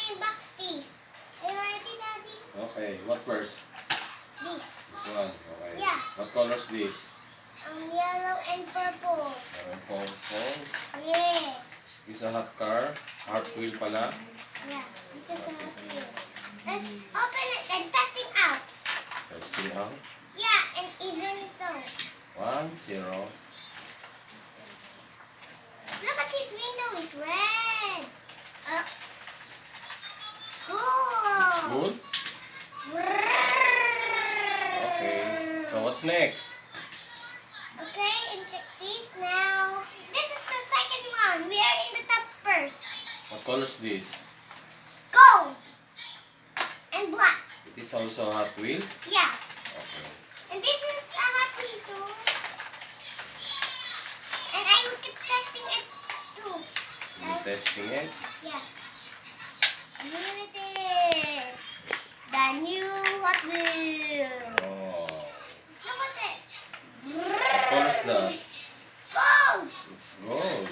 unbox these. Are you ready, Daddy? Okay, what first? This. This one. Okay. Yeah. What color is this? Yellow and purple. Purple. Yeah. Is this a hot car? Hot wheel pala? Yeah. This is a hot wheel. Let's open it and test it out. Testing out. Yeah, and even so. 1-0. Look at his window. It's red. Cool. It's good? Okay. So what's next? Okay, and check this now. This is the second one. We are in the top first. What color is this? Gold and black. It is also a hot wheel? Yeah. Okay. And this is a hot wheel too. And I will keep testing it too. You testing it? Yeah. Here it is. The new hot wheel. Oh. Look at it. What color is that? Gold. It's gold.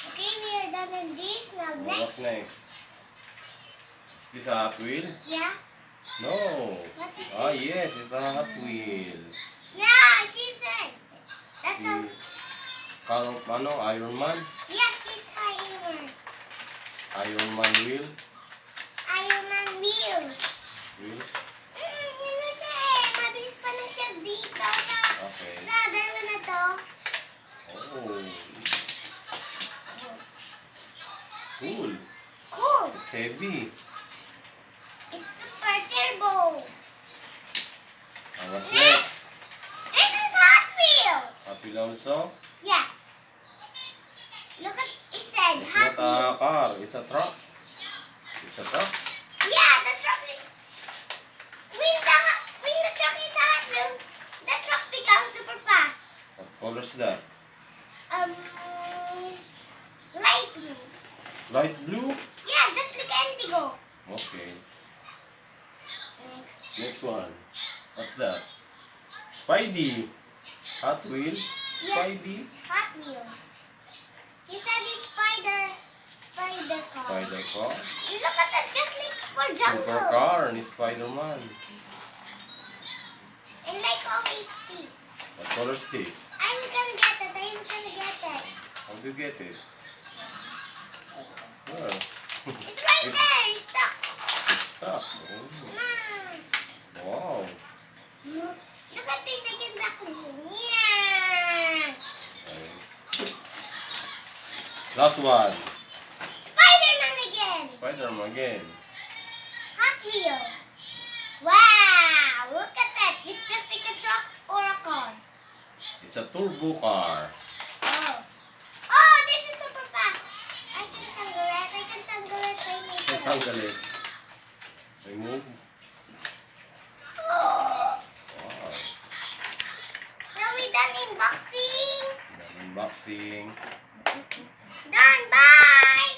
Okay, we are done with this. Now Oh, next. what's next? Is this a hot wheel? Yeah. No. What is Ah, it? yes, it's a hot wheel. Yeah, she said. That's Si a. Iron Man? Yeah, she's Iron. Iron Man wheel? Iron Man wheels. Wheels? Ano siya eh. Mabilis pa lang siya dito sa Okay. dalawa na to. Oh. It's cool. Cool. It's heavy. It's super turbo. And what's next? This is Hot Wheel. Hot wheel also? Yeah. Look at it said It's Hot not Wheel. a car. It's a truck. It's a truck. Yeah, the truck is. When the truck is a Hot Wheel, the truck becomes super fast. What color is that? Light blue. Light blue? Yeah, just like Indigo. Okay. Next. Next one. What's that? Spidey. Hot wheel. Spidey. Hot Wheels. You said it's spider car. Spider car. Look at that, just like for jungle. Super car ni Spider-Man. And like always, please. What color is this? I'm gonna get it. I'm gonna get it. How do you get it? Where? It's right there. It's stuck. It's stuck. Oh. Mom. Wow. Look at this. I can back me. Yeah. Okay. Last one. Spider-Man again. Spider-Man again. Hot Wheel. Wow. Look at that. It's just like a truck or a car. It's a turbo car. Oh. Oh, this is super fast. I can tangle it. I can tangle it by myself. Tanggal it. Remove. Oh. Wow. Now we done unboxing. Unboxing. Done. Bye.